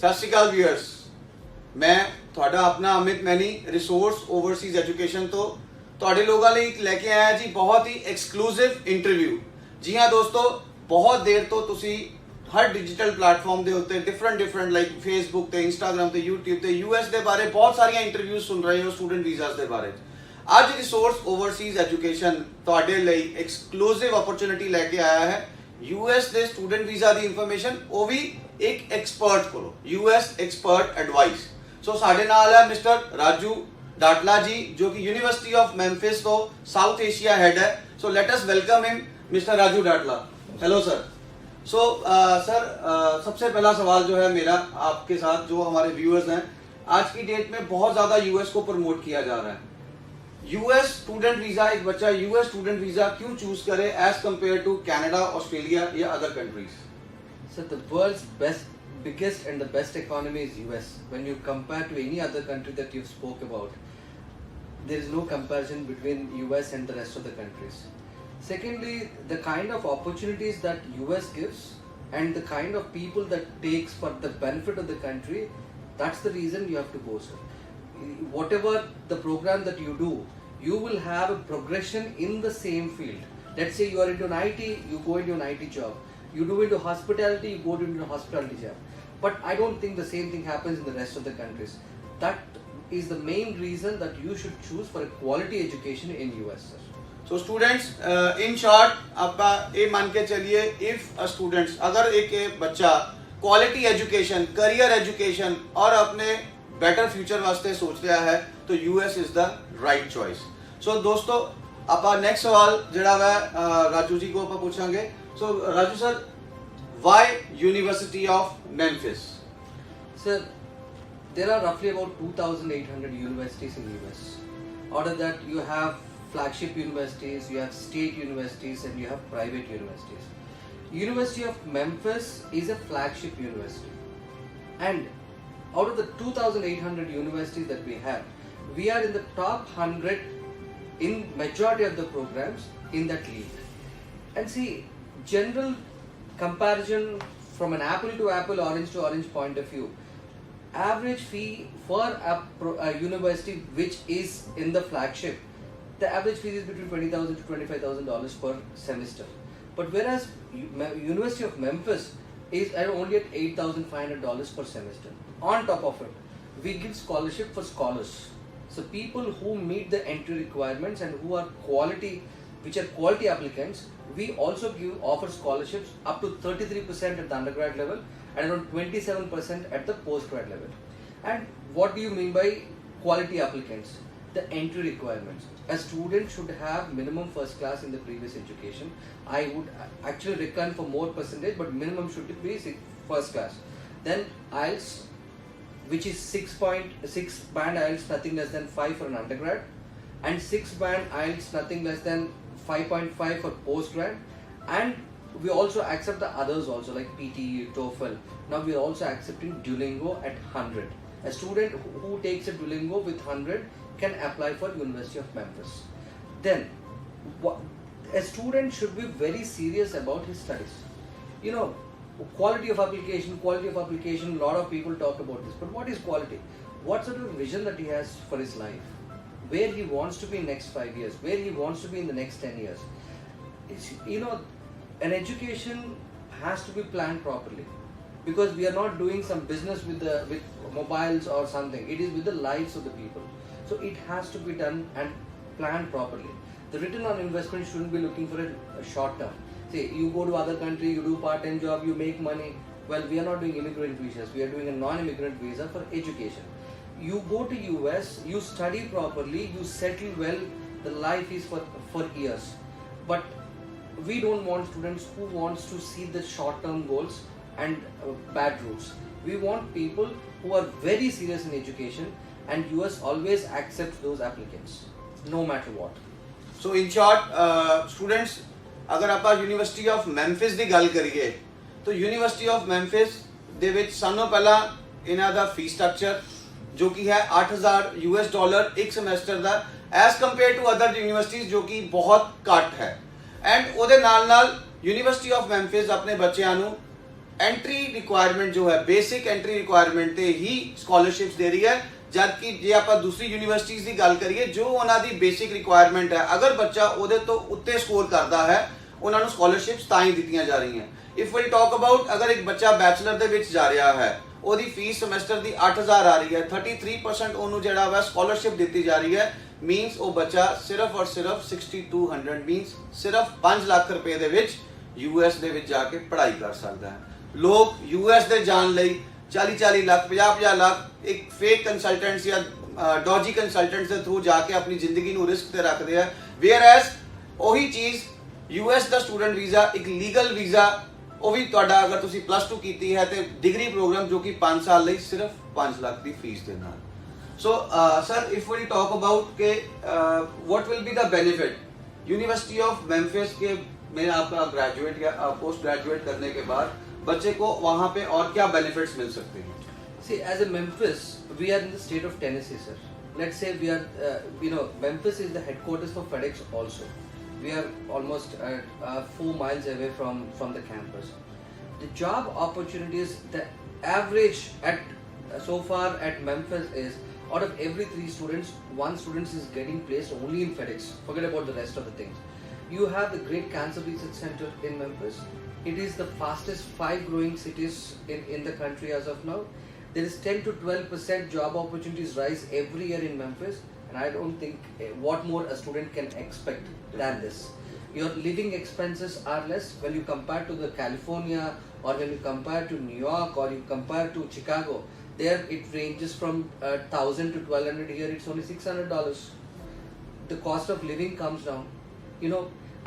ਸਤਿ ਸ਼੍ਰੀ ਅਕਾਲ ਵੀਅਰਸ, ਮੈਂ ਤੁਹਾਡਾ ਆਪਣਾ ਅਮਿਤ ਮੈਨੀ ਰਿਸੋਰਸ ਓਵਰਸੀਜ਼ ਐਜੂਕੇਸ਼ਨ ਤੋਂ ਤੁਹਾਡੇ ਲੋਕਾਂ ਲਈ ਲੈ ਕੇ ਆਇਆ ਜੀ ਬਹੁਤ ਹੀ ਐਕਸਕਲੂਸਿਵ ਇੰਟਰਵਿਊ। ਜੀ ਹਾਂ ਦੋਸਤੋ, ਬਹੁਤ ਦੇਰ ਤੋਂ ਤੁਸੀਂ ਹਰ ਡਿਜੀਟਲ ਪਲੇਟਫਾਰਮ ਦੇ ਉੱਤੇ ਡਿਫਰੈਂਟ ਲਾਈਕ ਫੇਸਬੁੱਕ ਤੇ ਇੰਸਟਾਗ੍ਰਾਮ ਤੇ YouTube ਤੇ US ਦੇ ਬਾਰੇ ਬਹੁਤ ਸਾਰੀਆਂ ਇੰਟਰਵਿਊਜ਼ ਸੁਣ ਰਹੇ ਹੋ ਸਟੂਡੈਂਟ ਵੀਜ਼ਾਸ ਦੇ ਬਾਰੇ। ਅੱਜ ਰਿਸੋਰਸ ਓਵਰਸੀਜ਼ ਐਜੂਕੇਸ਼ਨ ਤੁਹਾਡੇ ਲਈ ਐਕਸਕਲੂਸਿਵ ਓਪਰਚੁਨਿਟੀ ਲੈ ਕੇ ਆਇਆ ਹੈ। US ਦੇ ਸਟੂਡੈਂਟ ਵੀਜ਼ਾ ਦੀ ਇਨਫੋਰਮੇਸ਼ਨ, ਉਹ ਵੀ ਇੱਕ ਐਕਸਪਰਟ ਕੋਲੋਂ, US ਐਕਸਪਰਟ ਐਡਵਾਈਸ। ਸੋ ਸਾਡੇ ਨਾਲ ਹੈ ਮਿਸਟਰ ਰਾਜੂ ਡਾਟਲਾ ਜੀ, ਜੋ ਕਿ ਯੂਨੀਵਰਸਿਟੀ ਆਫ ਮੈਮਫਿਸ ਤੋਂ ਸਾਊਥ ਏਸ਼ੀਆ हेड है। So let us welcome him, mister Raju Datla. Hello sir. So sir, सबसे पहला सवाल जो है मेरा आपके साथ, जो हमारे व्यूअर्स हैं, आज की डेट में बहुत ज़्यादा यूएस को प्रमोट किया जा रहा है। यूएस स्टूडेंट वीज़ा, एक बच्चा यूएस स्टूडेंट वीज़ा क्यों चूज करे as compare to Canada, Australia या other countries? So the world's biggest and the best economy is US. When you compare to any other country that you spoke about, there is no comparison between US and the rest of the countries. Secondly, the kind of opportunities that US gives and the kind of people that takes for the benefit of the country, that's the reason you have to go, sir. Whatever the program that you do, you will have a progression in the same field. Let's say you are into an IT, you go into an IT job. You do into hospitality, you go into a hospitality job. But I don't think the same thing happens in the rest of the countries. That is the main reason that you should choose for a quality education in US, sir. So students, in short, आप ये मान के चलिए, if a students, अगर एक बच्चा quality education, career education और अपने बेटर फ्यूचर वास्ते सोच रहा है तो US is the right choice. So दोस्तों, आप नेक्स्ट सवाल जड़ा वा राजू जी को आप पूछांगे। So Raju sir, why University of Memphis? Sir, there are roughly about 2,800 universities in US. Out of that, you have flagship universities, you have state universities, and you have private universities. University of Memphis is a flagship university. And out of the 2,800 universities that we have, we are in the top 100 in majority of the programs in that league. And see, general comparison from an apple to apple, orange to orange point of view, average fee for a university which is in the flagship, the average fee is between $20,000 to $25,000 per semester. But whereas University of Memphis is only at $8,500 per semester. On top of it, we give scholarship for scholars. So people who meet the entry requirements and who are which are quality applicants, we also offer scholarships up to 33% at the undergrad level and around 27% at the postgrad level. And what do you mean by quality applicants? The entry requirements. A student should have minimum first class in the previous education. I would actually reckon for more percentage, but minimum should be first class. Then IELTS, which is 6.6 band IELTS, nothing less than 5 for an undergrad, and 6 band IELTS, nothing less than 5.5 for postgrad. And we also accept the others also, like PT, TOEFL. Now we are also accepting Duolingo at 100. A student who takes a Duolingo with 100 can apply for University of Memphis. Then a student should be very serious about his studies. You know, quality of application, a lot of people talk about this, but what is quality? What sort of vision that he has for his life? Where he wants to be in next 5 years, where he wants to be in the next 10 years. You know, an education has to be planned properly, because we are not doing some business with mobiles or something. It is with the lives of the people. So it has to be done and planned properly. The return on investment shouldn't be looking for a short term. Say you go to other country, you do part-time job, you make money. Well, we are not doing immigrant visas. We are doing a non-immigrant visa for education. You go to US, you study properly, you settle well. The life is for years. But we don't want students who wants to see the short-term goals and bad routes. We want people who are very serious in education, and US always accepts those applicants, no matter what. So in short, students, अगर आप university of मैम्फिस ਦੀ ਗੱਲ ਕਰੀਏ तो university of मैम्फिस ਦੇ ਵਿੱਚ ਸਾਨੂੰ ਪਹਿਲਾਂ ਇਹਨਾਂ ਦਾ ਫੀ ਸਟਰਕਚਰ ਜੋ ਕਿ ਹੈ $8,000 ਇੱਕ ਸਮੈਸਟਰ ਦਾ, ਐਸ ਕੰਪੇਅਰ ਟੂ ਅਦਰ ਯੂਨੀਵਰਸਿਟੀਜ਼ ਜੋ ਕਿ ਬਹੁਤ ਘੱਟ ਹੈ। ਐਂਡ ਉਹਦੇ ਨਾਲ ਨਾਲ ਯੂਨੀਵਰਸਿਟੀ ਆਫ ਮੈਮਫਿਸ ਆਪਣੇ ਬੱਚਿਆਂ ਨੂੰ ਐਂਟਰੀ ਰਿਕੁਆਇਰਮੈਂਟ ਜੋ ਹੈ ਬੇਸਿਕ ਐਂਟਰੀ ਰਿਕੁਆਇਰਮੈਂਟ ਤੇ ਹੀ ਸਕਾਲਰਸ਼ਿਪਸ ਦੇ ਰਹੀ ਹੈ, ਜਦ ਕਿ ਜੇ ਆਪਾਂ ਦੂਸਰੀ ਯੂਨੀਵਰਸਿਟੀਜ਼ ਦੀ ਗੱਲ ਕਰੀਏ ਜੋ ਉਹਨਾਂ ਦੀ ਬੇਸਿਕ ਰਿਕੁਆਇਰਮੈਂਟ ਹੈ, ਅਗਰ ਬੱਚਾ ਉਹਦੇ ਤੋਂ ਉੱਤੇ ਸਕੋਰ ਕਰਦਾ ਹੈ ਉਹਨਾਂ ਨੂੰ ਸਕਾਲਰਸ਼ਿਪਸ ਤਾਂ ਹੀ ਦਿੱਤੀਆਂ ਜਾ ਰਹੀਆਂ। ਇਫ ਵੀ ਟਾਕ ਅਬਾਊਟ ਅਗਰ ਇੱਕ ਬੱਚਾ ਬੈਚਲਰ ਦੇ ਵਿੱਚ ਜਾ ਰਿਹਾ ਹੈ, ਉਹਦੀ ਫੀਸ ਸਮੈਸਟਰ ਦੀ 8000 ਆ ਰਹੀ ਹੈ, 33% ਉਹਨੂੰ ਜਿਹੜਾ ਵਾ ਸਕਾਲਰਸ਼ਿਪ ਦਿੱਤੀ ਜਾ ਰਹੀ ਹੈ, ਮੀਨਸ ਉਹ ਬੱਚਾ ਸਿਰਫ ਔਰ ਸਿਰਫ 6200 ਮੀਨਸ ਸਿਰਫ 5 ਲੱਖ ਰੁਪਏ ਦੇ ਵਿੱਚ ਯੂਐਸ ਦੇ ਵਿੱਚ ਜਾ ਕੇ ਪੜ੍ਹਾਈ ਕਰ ਸਕਦਾ ਹੈ। ਲੋਕ ਯੂਐਸ ਦੇ ਜਾਣ ਲਈ 40 ਲੱਖ 50 ਲੱਖ ਇੱਕ ਫੇਕ ਕੰਸਲਟੈਂਟਸ ਜਾਂ ਡੋਜੀ ਕੰਸਲਟੈਂਟਸ ਦੇ ਥਰੂ ਜਾ ਕੇ ਆਪਣੀ ਜ਼ਿੰਦਗੀ ਨੂੰ ਰਿਸਕ ਤੇ ਰੱਖਦੇ ਆ, ਵੇਅਰ ਐਜ਼ ਉਹੀ ਚੀਜ਼ ਯੂਐਸ ਦਾ ਸਟੂਡੈਂਟ ਵੀਜ਼ਾ ਇੱਕ ਲੀਗਲ ਵੀਜ਼ਾ, ਉਹ ਵੀ ਤੁਹਾਡਾ ਅਗਰ ਤੁਸੀਂ +2 ਕੀਤੀ ਹੈ ਤੇ ਡਿਗਰੀ ਪ੍ਰੋਗਰਾਮ ਜੋ ਕਿ 5 ਸਾਲ ਲਈ ਸਿਰਫ 5 ਲੱਖ ਦੀ ਫੀਸ ਦੇ ਨਾਲ। So sir if we talk about के what will be the benefit University of Memphis के में आपका ग्रेजुएट या पोस्ट ग्रेजुएट करने के बाद बच्चे को वहाँ पे और क्या बेनिफिट्स मिल सकते हैं? See, as a Memphis, we are in the state of Tennessee, sir. Let's say we are, Memphis is the headquarters for FedEx also. We are almost 4 miles away from the campus. The job opportunities, the average so far at Memphis is out of every 3 students, 1 student is getting placed only in FedEx. Forget about the rest of the things. You have the Great Cancer Research Center in Memphis. It is the fastest 5 growing cities in the country as of now. There is 10 to 12% job opportunities rise every year in Memphis, and I don't think what more a student can expect than this. Your living expenses are less when you compare to the California, or when you compare to New York, or you compare to Chicago. There it ranges from 1,000 to 1,200. Here it's only $600. The cost of living comes down,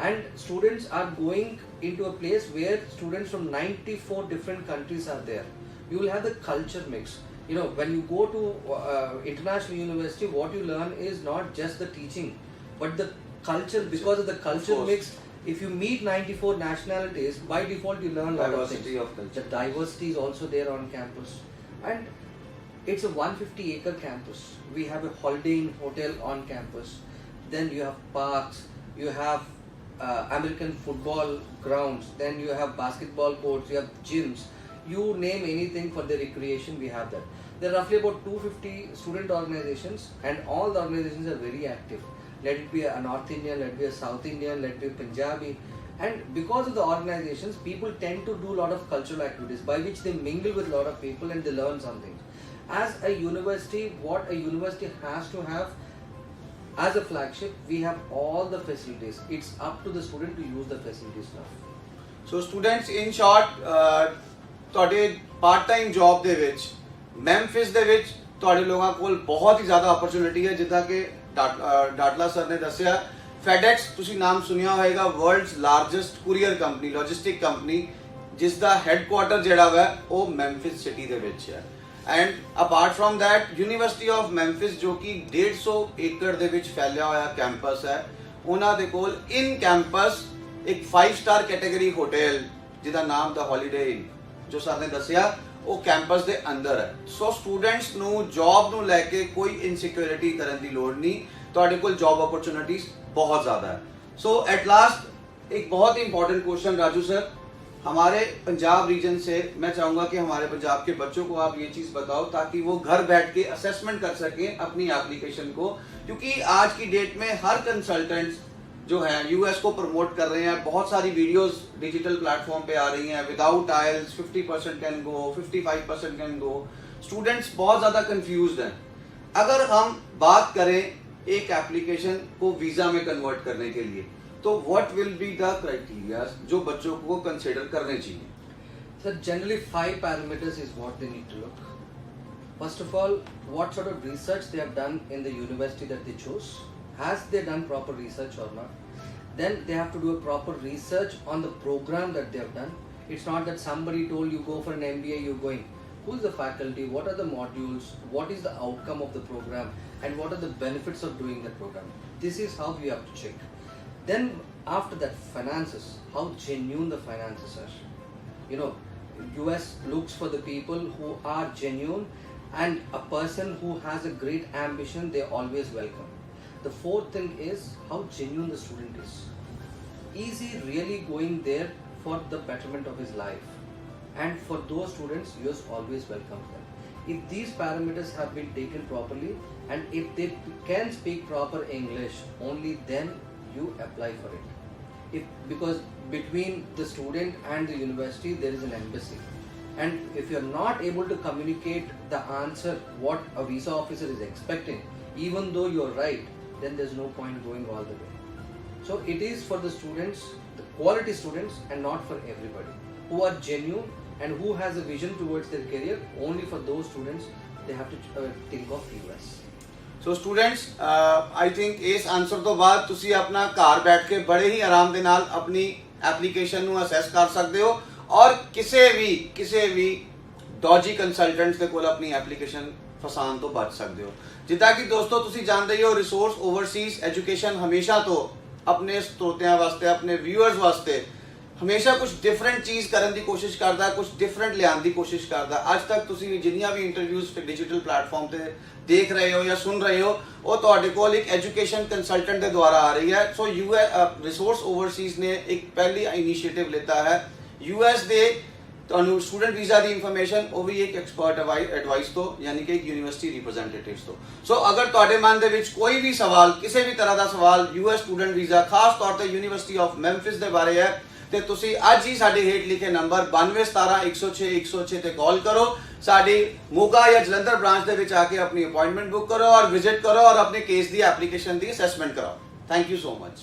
and students are going into a place where students from 94 different countries are there. You will have the culture mix. When you go to international university, what you learn is not just the teaching, but the culture. Because of the culture mix, if you meet 94 nationalities, by default you learn a lot of things. Of culture. The diversity is also there on campus, and it's a 150-acre campus. We have a Holiday Inn hotel on campus. Then you have parks, you have American football grounds, then you have basketball courts, you have gyms. You name anything for the recreation, we have that. There are roughly about 250 student organizations, and all the organizations are very active. Let it be a North Indian, let it be a South Indian, let it be Punjabi. And because of the organizations, people tend to do a lot of cultural activities by which they mingle with a lot of people and they learn something. As a university, what a university has to have as a flagship, we have all the facilities. It's up to the student to use the facilities now. So students in short ਤੁਹਾਡੇ part time job ਦੇ ਵਿੱਚ ਮੈਮਫਿਸ ਦੇ ਵਿੱਚ ਤੁਹਾਡੇ ਲੋਕਾਂ ਕੋਲ ਬਹੁਤ ਹੀ ਜ਼ਿਆਦਾ ਓਪਰਚੁਨਿਟੀ ਹੈ, ਜਿੱਦਾਂ ਕਿ ਡਾਟਲਾ ਸਰ ਨੇ ਦੱਸਿਆ। FedEx ਤੁਸੀਂ ਨਾਮ ਸੁਣਿਆ ਹੋਏਗਾ, world's largest courier company, logistic company, ਜਿਸ ਦਾ ਹੈੱਡਕੁਆਰਟਰ ਜਿਹੜਾ ਵਾ ਉਹ ਮੈਮਫਿਸ ਸਿਟੀ ਦੇ ਵਿੱਚ ਹੈ। And apart from that University of Memphis ਜੋ ਕਿ 150 ਏਕੜ ਦੇ ਵਿੱਚ ਫੈਲਿਆ ਹੋਇਆ ਕੈਂਪਸ ਹੈ, ਉਹਨਾਂ ਦੇ ਕੋਲ ਇਨ ਕੈਂਪਸ ਇੱਕ 5 ਸਟਾਰ ਕੈਟਾਗਰੀ ਹੋਟਲ ਜਿਹਦਾ ਨਾਮ ਦਾ ਹੌਲੀਡੇ ਇਨ ਜੋ ਸਰ ਨੇ ਦੱਸਿਆ ਉਹ ਕੈਂਪਸ ਦੇ ਅੰਦਰ ਹੈ। ਸੋ ਸਟੂਡੈਂਟਸ ਨੂੰ ਜੌਬ ਨੂੰ ਲੈ ਕੇ ਕੋਈ ਇਨਸਿਕਿਉਰਿਟੀ ਕਰਨ ਦੀ ਲੋੜ नहीं, ਤੁਹਾਡੇ ਕੋਲ जॉब अपॉर्चुनिटीज बहुत ज़्यादा है। सो एट लास्ट एक बहुत ही इंपॉर्टेंट क्वेश्चन राजू सर, हमारे पंजाब रीजन से मैं चाहूँगा कि हमारे पंजाब के बच्चों को आप ये चीज़ बताओ ताकि वो घर बैठ के असेसमेंट कर सकें अपनी एप्लीकेशन को, क्योंकि आज की डेट में हर कंसल्टेंट्स जो है यूएस को प्रमोट कर रहे हैं। बहुत सारी वीडियोस डिजिटल प्लेटफॉर्म पे आ रही हैं, without IELTS 50% can go, 55% can go. Students बहुत ज़्यादा कंफ्यूज्ड हैं। अगर हम बात करें एक एप्लीकेशन को वीज़ा में कन्वर्ट करने के लिए, तो what will be the criteria जो बच्चों को कंसिडर करने चाहिए? Sir, generally 5 parameters is what they need to look. First of all, what sort of research they have done in the university that they chose. Has they done proper research or not? Then they have to do a proper research on the program that they have done. It's not that somebody told you go for an MBA, you're going. Who is the faculty? What are the modules? What is the outcome of the program? And what are the benefits of doing the program? This is how we have to check. Then after that, finances. How genuine the finances are. You know, US looks for the people who are genuine, and a person who has a great ambition, they always welcome. The fourth thing is how genuine the student is. Is he really going there for the betterment of his life? and for those students, US always welcomes them. If these parameters have been taken properly, and if they can speak proper English, only then you apply for it. Because between the student and the university there is an embassy, and if you are not able to communicate the answer what a visa officer is expecting, even though you are right, then there's no point going all the way. So it is for the students, the quality students, and not for everybody who are genuine and who has a vision towards their career. Only for those students they have to think of US. So students I think ਇਸ answer ਤੋਂ ਬਾਅਦ ਤੁਸੀਂ ਆਪਣਾ ਘਰ ਬੈਠ ਕੇ ਬੜੇ ਹੀ ਆਰਾਮ ਦੇ ਨਾਲ ਆਪਣੀ ਐਪਲੀਕੇਸ਼ਨ ਨੂੰ ਅਸੈਸ ਕਰ ਸਕਦੇ ਹੋ ਔਰ ਕਿਸੇ ਵੀ ਡੌਜੀ ਕੰਸਲਟੈਂਟਸ ਦੇ ਕੋਲ ਆਪਣੀ ਐਪਲੀਕੇਸ਼ਨ ਫਸਾਉਣ ਤੋਂ ਬਚ ਸਕਦੇ ਹੋ। ਜਿੱਦਾਂ ਕਿ ਦੋਸਤੋ ਤੁਸੀਂ ਜਾਣਦੇ ਹੀ ਹੋ, ਰਿਸੋਰਸ ਓਵਰਸੀਜ਼ ਐਜੂਕੇਸ਼ਨ ਹਮੇਸ਼ਾ ਤੋਂ ਆਪਣੇ ਸਰੋਤਿਆਂ ਵਾਸਤੇ, ਆਪਣੇ ਵਿਊਅਰਸ ਵਾਸਤੇ ਹਮੇਸ਼ਾ ਕੁਝ ਡਿਫਰੈਂਟ ਚੀਜ਼ ਕਰਨ ਦੀ ਕੋਸ਼ਿਸ਼ ਕਰਦਾ, ਕੁਝ ਡਿਫਰੈਂਟ ਲਿਆਉਣ ਦੀ ਕੋਸ਼ਿਸ਼ ਕਰਦਾ। ਅੱਜ ਤੱਕ ਤੁਸੀਂ ਜਿੰਨੀਆਂ ਵੀ ਇੰਟਰਵਿਊਜ਼ ਡਿਜੀਟਲ ਪਲੇਟਫਾਰਮ ਤੇ ਦੇਖ ਰਹੇ ਹੋ ਜਾਂ ਸੁਣ ਰਹੇ ਹੋ, ਉਹ ਤੁਹਾਡੇ ਕੋਲ ਇੱਕ ਐਜੂਕੇਸ਼ਨ ਕੰਸਲਟੈਂਟ ਦੇ ਦੁਆਰਾ ਆ ਰਹੀ ਹੈ। ਸੋ ਰਿਸੋਰਸ ਓਵਰਸੀਜ਼ ਨੇ ਇੱਕ ਪਹਿਲੀ ਇਨੀਸ਼ੀਏਟਿਵ ਲਿੱਤਾ ਹੈ US ਦੇ ਤੁਹਾਨੂੰ ਸਟੂਡੈਂਟ ਵੀਜ਼ਾ ਦੀ ਇਨਫੋਰਮੇਸ਼ਨ, ਉਹ ਵੀ ਇੱਕ ਐਕਸਪਰਟ ਐਡਵਾਈਸ ਤੋਂ, ਯਾਨੀ ਕਿ ਇੱਕ ਯੂਨੀਵਰਸਿਟੀ ਰਿਪਰੈਜ਼ੈਂਟੇਟਿਵਸ ਤੋਂ। ਸੋ ਅਗਰ ਤੁਹਾਡੇ ਮਨ ਦੇ ਵਿੱਚ ਕੋਈ ਵੀ ਸਵਾਲ, ਕਿਸੇ ਵੀ ਤਰ੍ਹਾਂ ਦਾ ਸਵਾਲ US ਸਟੂਡੈਂਟ ਵੀਜ਼ਾ, ਖਾਸ ਤੌਰ ਤੇ ਯੂਨੀਵਰਸਿਟੀ ਆਫ ਮੈਮਫਿਸ ਦੇ ਬਾਰੇ ਹੈ, ਤੇ ਤੁਸੀਂ ਅੱਜ ਹੀ ਸਾਡੇ ਹੇਠ ਲਿਖੇ ਨੰਬਰ 9217106106 ਤੇ ਕਾਲ ਕਰੋ। ਸਾਡੀ ਮੋਗਾ ਜਾਂ ਜਲੰਧਰ ਬ੍ਰਾਂਚ ਦੇ ਵਿੱਚ ਆ ਕੇ ਆਪਣੀ ਅਪਾਇੰਟਮੈਂਟ ਬੁੱਕ ਕਰੋ ਔਰ ਵਿਜ਼ਿਟ ਕਰੋ ਔਰ ਆਪਣੇ ਕੇਸ ਦੀ ਐਪਲੀਕੇਸ਼ਨ ਦੀ ਅਸੈਸਮੈਂਟ ਕਰਾਓ। Thank you so much.